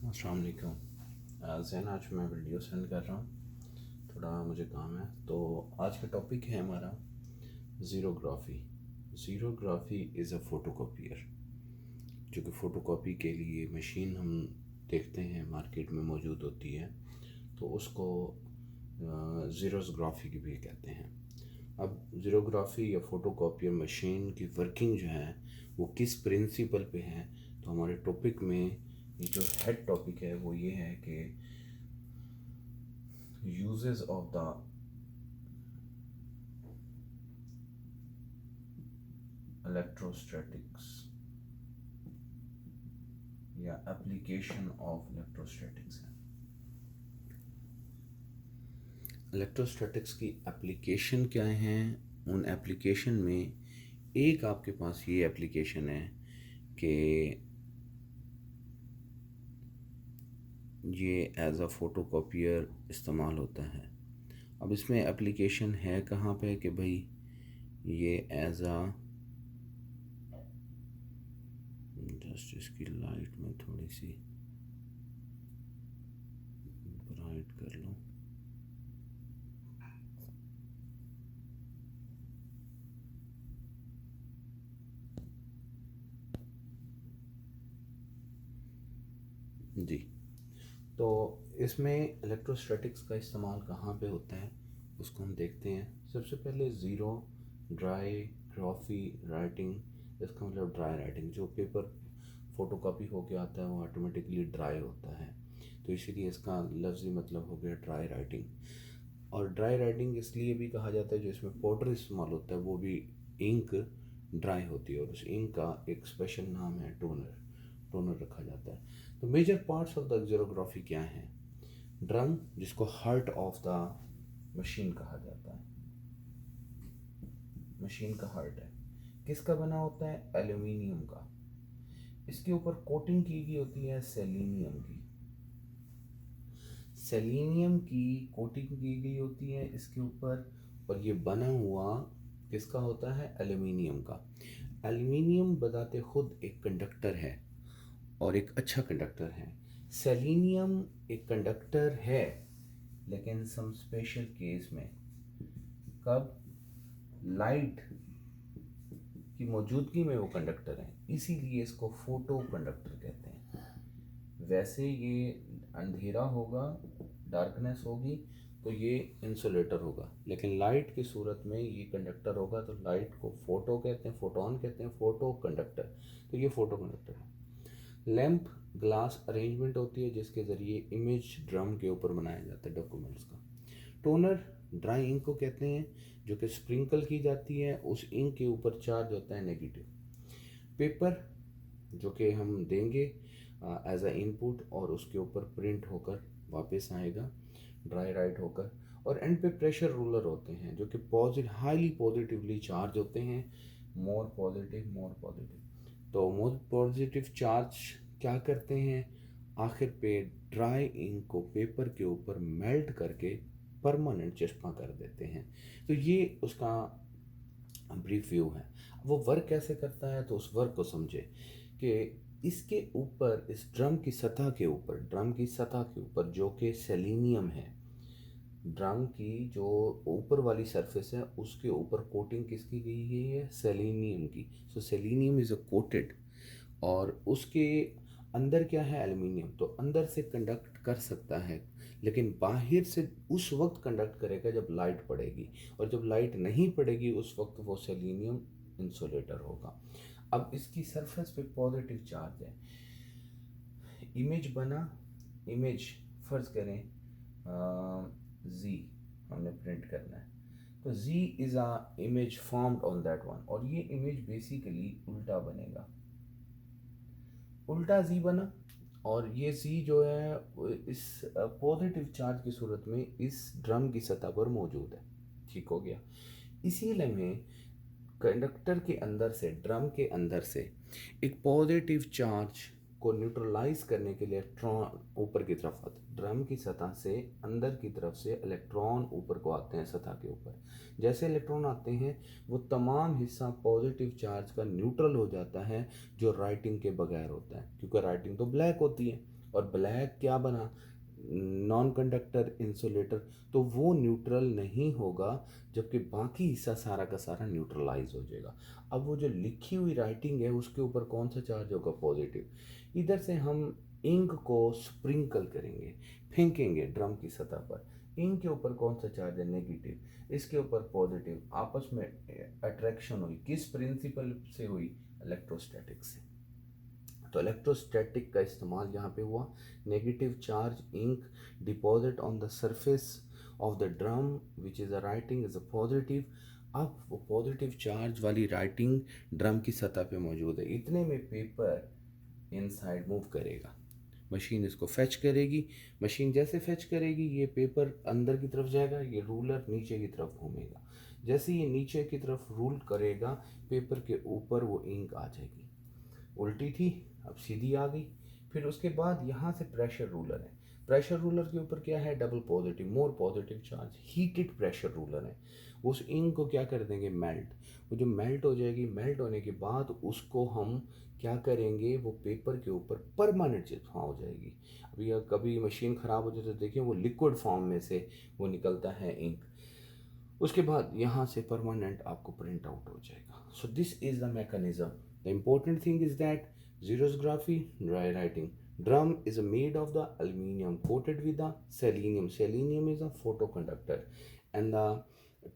अस्सलाम वालेकुम। ज़ैन आज मैं वीडियो सेंड कर रहा हूँ, थोड़ा मुझे काम है। तो आज का टॉपिक है हमारा ज़ीरोग्राफी। ज़ीरोग्राफी इज़ अ फ़ोटोकॉपियर, जो कि फ़ोटोकॉपी के लिए मशीन हम देखते हैं मार्केट में मौजूद होती है, तो उसको ज़ीरोग्राफी भी कहते हैं। अब ज़ीरोग्राफी या फ़ोटोकॉपियर मशीन की वर्किंग जो है वो किस प्रिंसिपल पे है, तो हमारे टॉपिक में ये जो हेड टॉपिक है वो ये है कि uses of the electrostatics या एप्लीकेशन ऑफ इलेक्ट्रोस्टैटिक्स है। इलेक्ट्रोस्टैटिक्स की एप्लीकेशन क्या हैं? उन एप्लीकेशन में एक आपके पास ये एप्लीकेशन है कि ये एज अ फ़ोटोकॉपियर इस्तेमाल होता है। अब इसमें एप्लीकेशन है कहाँ पे कि भाई ये एज अ, जस्ट इसकी लाइट में थोड़ी सी ब्राइट कर लूँ। जी, तो इसमें इलेक्ट्रोस्टैटिक्स का इस्तेमाल कहाँ पे होता है उसको हम देखते हैं। सबसे पहले ज़ीरो ड्राई ग्राफी राइटिंग, इसका मतलब ड्राई राइटिंग, जो पेपर फोटोकॉपी होके आता है वो ऑटोमेटिकली ड्राई होता है, तो इसीलिए इसका लफ्ज़ी मतलब हो गया ड्राई राइटिंग। और ड्राई राइटिंग इसलिए भी कहा जाता है जो इसमें पाउडर इस्तेमाल होता है वो भी इंक ड्राई होती है, और उस इंक का एक स्पेशल नाम है टोनर। टोनर रखा जाता है। तो मेजर पार्ट्स ऑफ द ज़ीरोग्राफी क्या हैं? ड्रम, जिसको हार्ट ऑफ द मशीन कहा जाता है, मशीन का हार्ट है। किसका बना होता है? एल्यूमिनियम का। इसके ऊपर कोटिंग की गई होती है सेलेनियम की। सेलेनियम की कोटिंग की गई होती है इसके ऊपर, और ये बना हुआ किसका होता है? एल्यूमिनियम का। एल्यूमिनियम बताते खुद एक कंडक्टर है, और एक अच्छा कंडक्टर है। सेलेनियम एक कंडक्टर है, लेकिन सम स्पेशल केस में, कब? लाइट की मौजूदगी में वो कंडक्टर है, इसीलिए इसको फोटो कंडक्टर कहते हैं। वैसे ये अंधेरा होगा, डार्कनेस होगी, तो ये इंसुलेटर होगा, लेकिन लाइट की सूरत में ये कंडक्टर होगा, तो लाइट को फोटो कहते हैं, फोटोन कहते हैं, फोटो कंडक्टर। तो ये फोटो कंडक्टर है। लैंप ग्लास अरेंजमेंट होती है जिसके ज़रिए इमेज ड्रम के ऊपर बनाया जाता है डॉक्यूमेंट्स का। टोनर ड्राई इंक को कहते हैं, जो कि स्प्रिंकल की जाती है, उस इंक के ऊपर चार्ज होता है नेगेटिव। पेपर, जो कि हम देंगे एज अ इनपुट, और उसके ऊपर प्रिंट होकर वापस आएगा ड्राई राइट होकर। और एंड पे प्रेशर रूलर होते हैं जो कि हाईली पॉजिटिवली चार्ज होते हैं। More positive, more positive. तो मोर पॉजिटिव चार्ज क्या करते हैं? आखिर पे ड्राई इंक को पेपर के ऊपर मेल्ट करके परमानेंट चश्मा कर देते हैं। तो ये उसका ब्रीफ व्यू है। वो वर्क कैसे करता है, तो उस वर्क को समझे कि इसके ऊपर, इस ड्रम की सतह के ऊपर, ड्रम की सतह के ऊपर जो कि सेलेनियम है, ड्रम की जो ऊपर वाली सरफेस है उसके ऊपर कोटिंग किसकी गई है? सेलेनियम की। सो सेलेनियम इज़ अ कोटेड, और उसके अंदर क्या है? एल्यूमिनियम। तो अंदर से कंडक्ट कर सकता है, लेकिन बाहर से उस वक्त कंडक्ट करेगा जब लाइट पड़ेगी, और जब लाइट नहीं पड़ेगी उस वक्त वो सेलेनियम इंसुलेटर होगा। अब इसकी सरफेस पे पॉजिटिव चार्ज है। इमेज बना, इमेज फर्ज करें जी हमने प्रिंट करना है, तो G is a image formed on that one, और ये इमेज बेसिकली उल्टा बनेगा, उल्टा जी बना। और ये जी जो है इस पॉजिटिव चार्ज की सूरत में इस ड्रम की सतह पर मौजूद है। ठीक हो गया। इसीलिए में कंडक्टर के अंदर से, ड्रम के अंदर से एक पॉजिटिव चार्ज को न्यूट्रलाइज करने के लिए इलेक्ट्रॉन ऊपर की तरफ आते हैं। ड्रम की सतह से अंदर की तरफ से इलेक्ट्रॉन ऊपर को आते हैं सतह के ऊपर। जैसे इलेक्ट्रॉन आते हैं वो तमाम हिस्सा पॉजिटिव चार्ज का न्यूट्रल हो जाता है, जो राइटिंग के बगैर होता है, क्योंकि राइटिंग तो ब्लैक होती है। और ब्लैक क्या बना, नॉन कंडक्टर इंसुलेटर, तो वो न्यूट्रल नहीं होगा, जबकि बाकी हिस्सा सारा का सारा न्यूट्रलाइज हो जाएगा। अब वो जो लिखी हुई राइटिंग है उसके ऊपर कौन सा चार्ज होगा, पॉजिटिव। इधर से हम इंक को स्प्रिंकल करेंगे, फेंकेंगे ड्रम की सतह पर, इंक के ऊपर कौन सा चार्ज है, नेगेटिव, इसके ऊपर पॉजिटिव, आपस में अट्रैक्शन हुई, किस प्रिंसिपल से हुई, इलेक्ट्रोस्टैटिक से। तो इलेक्ट्रोस्टैटिक का इस्तेमाल यहाँ पे हुआ, negative charge ink deposit on the surface of the drum which is a writing is a positive. अब वो पॉजिटिव चार्ज वाली राइटिंग ड्रम की सतह पे मौजूद है, इतने में पेपर इनसाइड मूव करेगा, मशीन इसको फेच करेगी, मशीन जैसे फेच करेगी ये पेपर अंदर की तरफ जाएगा, ये रूलर नीचे की तरफ घूमेगा, जैसे ये नीचे की तरफ रूल करेगा पेपर के ऊपर वो इंक आ जाएगी, उल्टी थी अब सीधी आ गई। फिर उसके बाद यहाँ से प्रेशर रूलर है, प्रेशर रूलर के ऊपर क्या है, double positive, more positive charge, heated pressure ruler है। उस इंक को क्या कर देंगे, मेल्ट, वो जो मेल्ट हो जाएगी, मेल्ट होने के बाद उसको हम क्या करेंगे, वो पेपर के ऊपर परमानेंट चिपका हो जाएगी। अभी कभी मशीन ख़राब हो जाए तो देखिए वो लिक्विड फॉर्म में से वो निकलता है इंक, उसके बाद यहाँ से परमानेंट आपको प्रिंट आउट हो जाएगा। So this is the mechanism. The important thing is that xerosgraphy, dry writing. Drum is made of the aluminium coated with the selenium. Selenium is a photoconductor. And the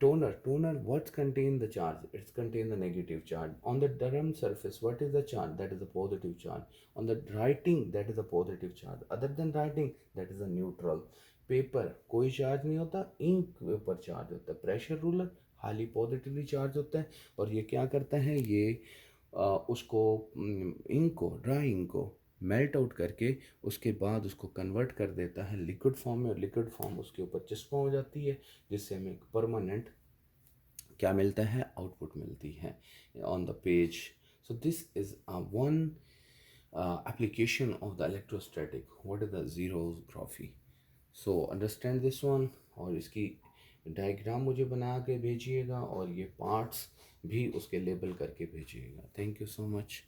toner, what contain the charge? It's contain the negative charge. On the drum surface, what is the charge? That is a positive charge. On the writing, that is a positive charge. Other than writing, that is a neutral. Paper कोई charge नहीं होता, ink के ऊपर charge होता है, pressure ruler highly positively charge होता है, और ये क्या करता है, ये उसको इंक को, ड्राई इंक को मेल्ट आउट करके उसके बाद उसको कन्वर्ट कर देता है लिक्विड फॉर्म में, और लिक्विड फॉर्म उसके ऊपर चिपका हो जाती है, जिससे हमें परमानेंट क्या मिलता है, आउटपुट मिलती है on the page. So this is one application of the electrostatic, what is the xerography. So understand this one, और इसकी डायग्राम मुझे बना के भेजिएगा, और ये पार्ट्स भी उसके लेबल करके भेजिएगा। Thank you so much.